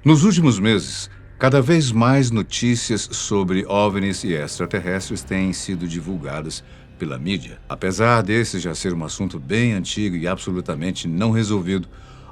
Nos últimos meses, cada vez mais notícias sobre OVNIs e extraterrestres têm sido divulgadas pela mídia. Apesar desse já ser um assunto bem antigo e absolutamente não resolvido,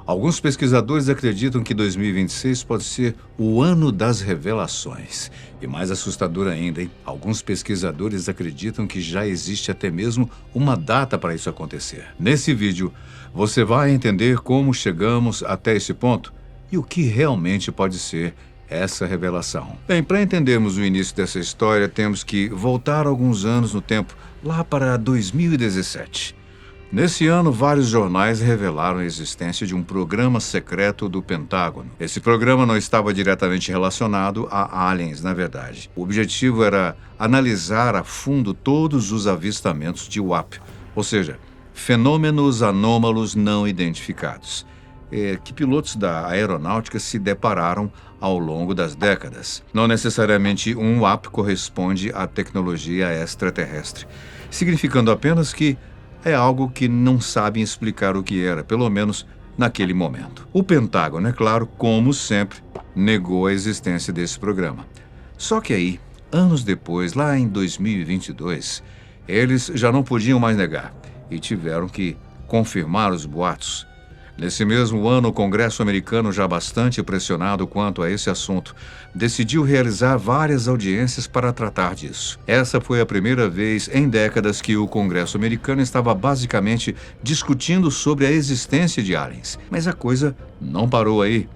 alguns pesquisadores acreditam que 2026 pode ser o ano das revelações. E mais assustador ainda, hein? Alguns pesquisadores acreditam que já existe até mesmo uma data para isso acontecer. Nesse vídeo, você vai entender como chegamos até esse ponto e o que realmente pode ser essa revelação. Bem, para entendermos o início dessa história, temos que voltar alguns anos no tempo, lá para 2017. Nesse ano, vários jornais revelaram a existência de um programa secreto do Pentágono. Esse programa não estava diretamente relacionado a aliens, na verdade. O objetivo era analisar a fundo todos os avistamentos de UAP, ou seja, fenômenos anômalos não identificados, que pilotos da aeronáutica se depararam ao longo das décadas. Não necessariamente um UAP corresponde à tecnologia extraterrestre, significando apenas que é algo que não sabem explicar o que era, pelo menos naquele momento. O Pentágono, é claro, como sempre, negou a existência desse programa. Só que aí, anos depois, lá em 2022, eles já não podiam mais negar e tiveram que confirmar os boatos. Nesse mesmo ano, o Congresso americano, já bastante pressionado quanto a esse assunto, decidiu realizar várias audiências para tratar disso. Essa foi a primeira vez em décadas que o Congresso americano estava basicamente discutindo sobre a existência de aliens. Mas a coisa não parou aí.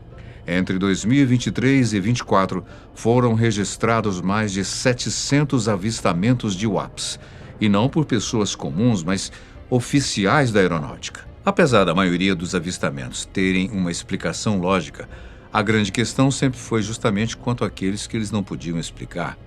Entre 2023 e 2024, foram registrados mais de 700 avistamentos de UAPs. E não por pessoas comuns, mas oficiais da aeronáutica. Apesar da maioria dos avistamentos terem uma explicação lógica, a grande questão sempre foi justamente quanto àqueles que eles não podiam explicar.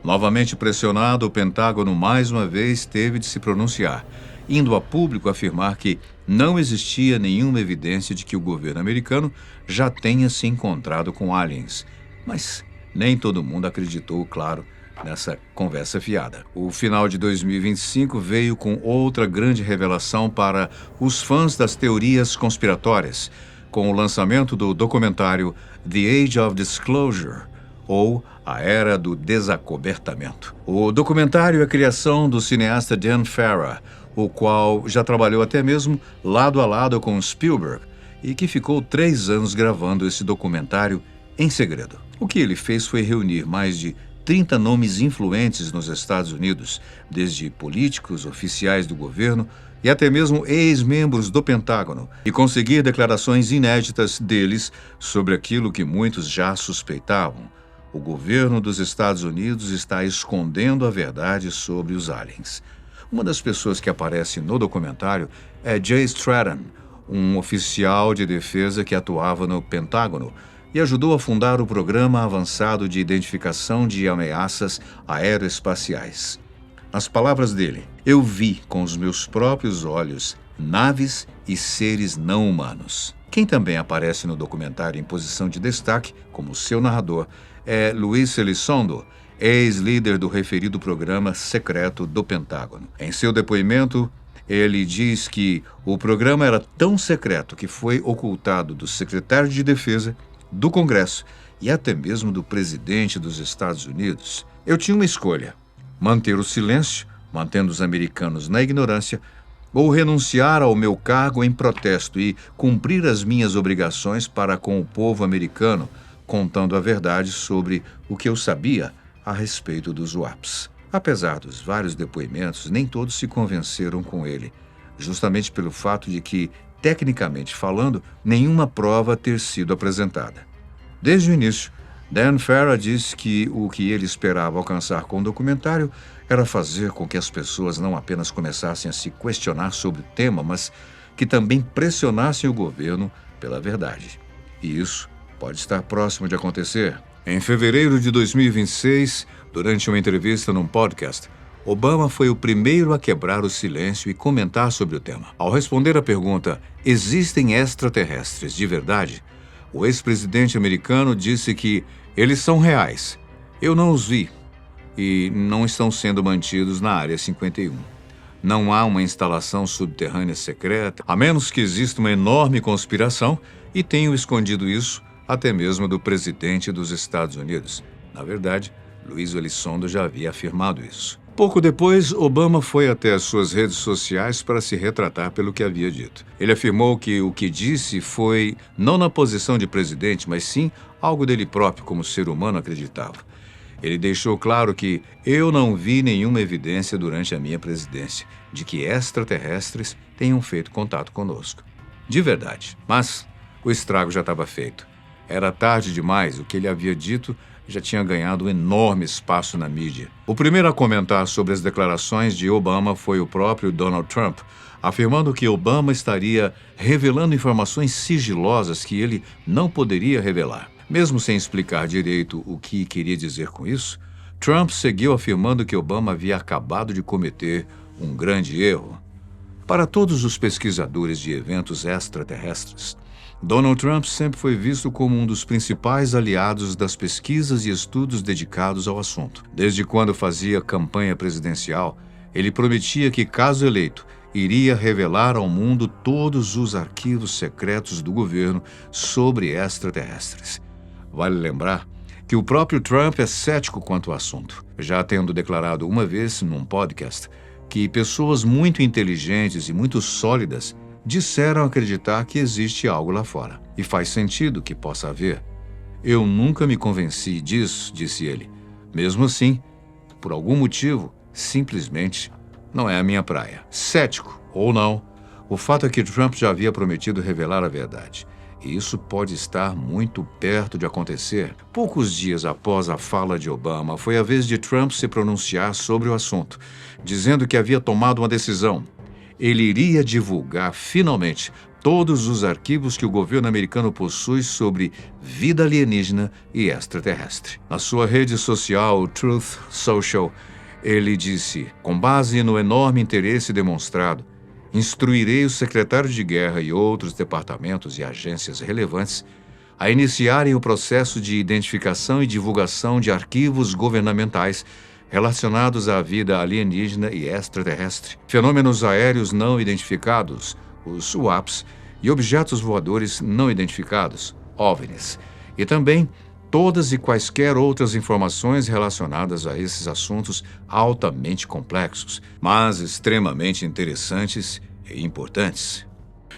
Novamente pressionado, o Pentágono mais uma vez teve de se pronunciar, indo a público afirmar que não existia nenhuma evidência de que o governo americano já tenha se encontrado com aliens. Mas nem todo mundo acreditou, claro, nessa conversa fiada. O final de 2025 veio com outra grande revelação para os fãs das teorias conspiratórias, com o lançamento do documentário The Age of Disclosure, ou A Era do Desacobertamento. O documentário é a criação do cineasta Dan Farah, o qual já trabalhou até mesmo lado a lado com Spielberg, e que ficou 3 anos gravando esse documentário em segredo. O que ele fez foi reunir mais de 30 nomes influentes nos Estados Unidos, desde políticos, oficiais do governo e até mesmo ex-membros do Pentágono, e conseguir declarações inéditas deles sobre aquilo que muitos já suspeitavam. O governo dos Estados Unidos está escondendo a verdade sobre os aliens. Uma das pessoas que aparece no documentário é Jay Stratton, um oficial de defesa que atuava no Pentágono e ajudou a fundar o Programa Avançado de Identificação de Ameaças Aeroespaciais. Nas palavras dele, eu vi com os meus próprios olhos naves e seres não humanos. Quem também aparece no documentário em posição de destaque, como seu narrador, é Luis Elizondo, ex-líder do referido programa secreto do Pentágono. Em seu depoimento, ele diz que o programa era tão secreto que foi ocultado do secretário de Defesa, do Congresso e até mesmo do presidente dos Estados Unidos. Eu tinha uma escolha: manter o silêncio, mantendo os americanos na ignorância, ou renunciar ao meu cargo em protesto e cumprir as minhas obrigações para com o povo americano, contando a verdade sobre o que eu sabia a respeito dos UAPs. Apesar dos vários depoimentos, nem todos se convenceram com ele, justamente pelo fato de que, tecnicamente falando, nenhuma prova ter sido apresentada. Desde o início, Dan Farah disse que o que ele esperava alcançar com o documentário era fazer com que as pessoas não apenas começassem a se questionar sobre o tema, mas que também pressionassem o governo pela verdade. E isso pode estar próximo de acontecer. Em fevereiro de 2026, durante uma entrevista num podcast, Obama foi o primeiro a quebrar o silêncio e comentar sobre o tema. Ao responder à pergunta, existem extraterrestres de verdade? O ex-presidente americano disse que eles são reais. Eu não os vi e não estão sendo mantidos na Área 51. Não há uma instalação subterrânea secreta, a menos que exista uma enorme conspiração e tenham escondido isso até mesmo do presidente dos Estados Unidos. Na verdade, Luiz Elizondo já havia afirmado isso. Pouco depois, Obama foi até as suas redes sociais para se retratar pelo que havia dito. Ele afirmou que o que disse foi não na posição de presidente, mas sim algo dele próprio como ser humano acreditava. Ele deixou claro que eu não vi nenhuma evidência durante a minha presidência de que extraterrestres tenham feito contato conosco. De verdade. Mas o estrago já estava feito. Era tarde demais, o que ele havia dito já tinha ganhado um enorme espaço na mídia. O primeiro a comentar sobre as declarações de Obama foi o próprio Donald Trump, afirmando que Obama estaria revelando informações sigilosas que ele não poderia revelar. Mesmo sem explicar direito o que queria dizer com isso, Trump seguiu afirmando que Obama havia acabado de cometer um grande erro. Para todos os pesquisadores de eventos extraterrestres, Donald Trump sempre foi visto como um dos principais aliados das pesquisas e estudos dedicados ao assunto. Desde quando fazia campanha presidencial, ele prometia que, caso eleito, iria revelar ao mundo todos os arquivos secretos do governo sobre extraterrestres. Vale lembrar que o próprio Trump é cético quanto ao assunto, já tendo declarado uma vez num podcast que pessoas muito inteligentes e muito sólidas disseram acreditar que existe algo lá fora. E faz sentido que possa haver. Eu nunca me convenci disso, disse ele. Mesmo assim, por algum motivo, simplesmente não é a minha praia. Cético ou não, o fato é que Trump já havia prometido revelar a verdade. E isso pode estar muito perto de acontecer. Poucos dias após a fala de Obama, foi a vez de Trump se pronunciar sobre o assunto, dizendo que havia tomado uma decisão. Ele iria divulgar, finalmente, todos os arquivos que o governo americano possui sobre vida alienígena e extraterrestre. Na sua rede social, Truth Social, ele disse, com base no enorme interesse demonstrado, instruirei o secretário de guerra e outros departamentos e agências relevantes a iniciarem o processo de identificação e divulgação de arquivos governamentais relacionados à vida alienígena e extraterrestre, fenômenos aéreos não identificados, os UAPs, e objetos voadores não identificados, OVNIs, e também todas e quaisquer outras informações relacionadas a esses assuntos altamente complexos, mas extremamente interessantes e importantes.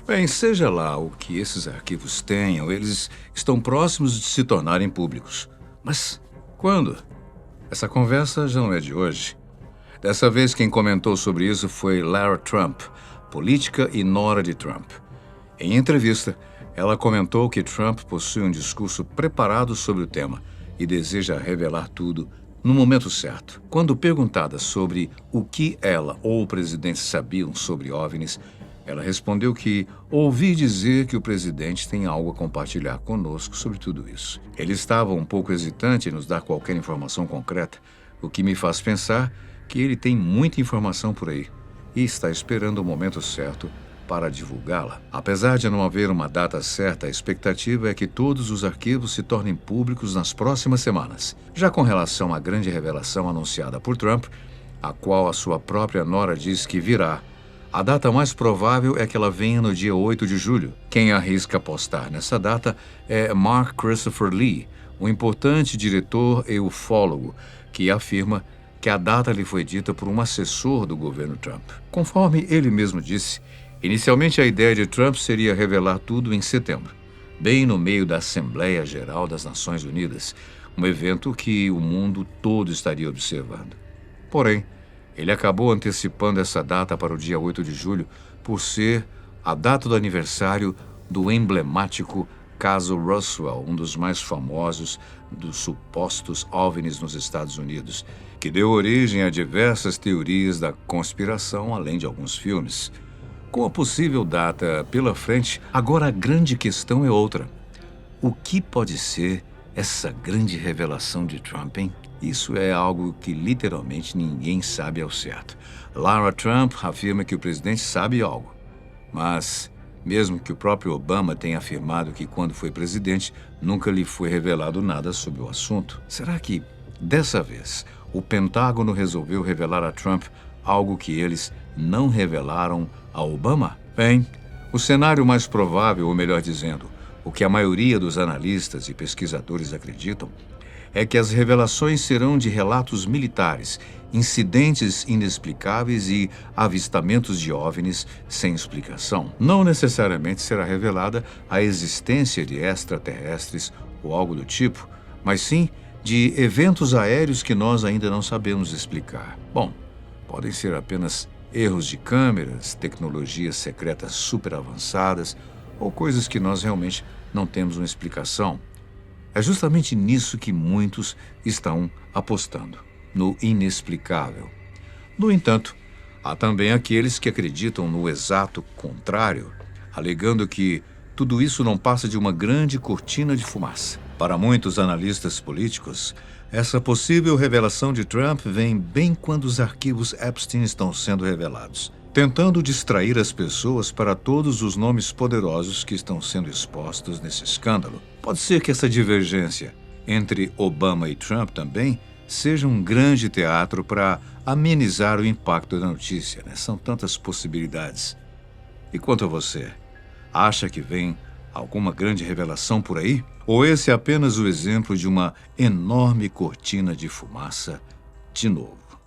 Bem, seja lá o que esses arquivos tenham, eles estão próximos de se tornarem públicos. Mas quando? Essa conversa já não é de hoje. Dessa vez quem comentou sobre isso foi Lara Trump, política e nora de Trump. Em entrevista, ela comentou que Trump possui um discurso preparado sobre o tema e deseja revelar tudo no momento certo. Quando perguntada sobre o que ela ou o presidente sabiam sobre OVNIs, ela respondeu que ouvi dizer que o presidente tem algo a compartilhar conosco sobre tudo isso. Ele estava um pouco hesitante em nos dar qualquer informação concreta, o que me faz pensar que ele tem muita informação por aí e está esperando o momento certo para divulgá-la. Apesar de não haver uma data certa, a expectativa é que todos os arquivos se tornem públicos nas próximas semanas. Já com relação à grande revelação anunciada por Trump, a qual a sua própria nora diz que virá, a data mais provável é que ela venha no dia 8 de julho. Quem arrisca apostar nessa data é Mark Christopher Lee, um importante diretor e ufólogo, que afirma que a data lhe foi dita por um assessor do governo Trump. Conforme ele mesmo disse, inicialmente a ideia de Trump seria revelar tudo em setembro, bem no meio da Assembleia Geral das Nações Unidas, um evento que o mundo todo estaria observando. Porém, ele acabou antecipando essa data para o dia 8 de julho por ser a data do aniversário do emblemático caso Roswell, um dos mais famosos dos supostos OVNIs nos Estados Unidos, que deu origem a diversas teorias da conspiração, além de alguns filmes. Com a possível data pela frente, agora a grande questão é outra. O que pode ser essa grande revelação de Trump, hein? Isso é algo que literalmente ninguém sabe ao certo. Lara Trump afirma que o presidente sabe algo, mas mesmo que o próprio Obama tenha afirmado que quando foi presidente nunca lhe foi revelado nada sobre o assunto. Será que, dessa vez, o Pentágono resolveu revelar a Trump algo que eles não revelaram a Obama? Bem, o cenário mais provável, ou melhor dizendo, O que a maioria dos analistas e pesquisadores acreditam é que as revelações serão de relatos militares, incidentes inexplicáveis e avistamentos de OVNIs sem explicação. Não necessariamente será revelada a existência de extraterrestres ou algo do tipo, mas sim de eventos aéreos que nós ainda não sabemos explicar. Bom, podem ser apenas erros de câmeras, tecnologias secretas super avançadas ou coisas que nós realmente não temos uma explicação. É justamente nisso que muitos estão apostando, no inexplicável. No entanto, há também aqueles que acreditam no exato contrário, alegando que tudo isso não passa de uma grande cortina de fumaça. Para muitos analistas políticos, essa possível revelação de Trump vem bem quando os arquivos Epstein estão sendo revelados, tentando distrair as pessoas para todos os nomes poderosos que estão sendo expostos nesse escândalo. Pode ser que essa divergência entre Obama e Trump também seja um grande teatro para amenizar o impacto da notícia, né? São tantas possibilidades. E quanto a você? Acha que vem alguma grande revelação por aí? Ou esse é apenas o exemplo de uma enorme cortina de fumaça de novo?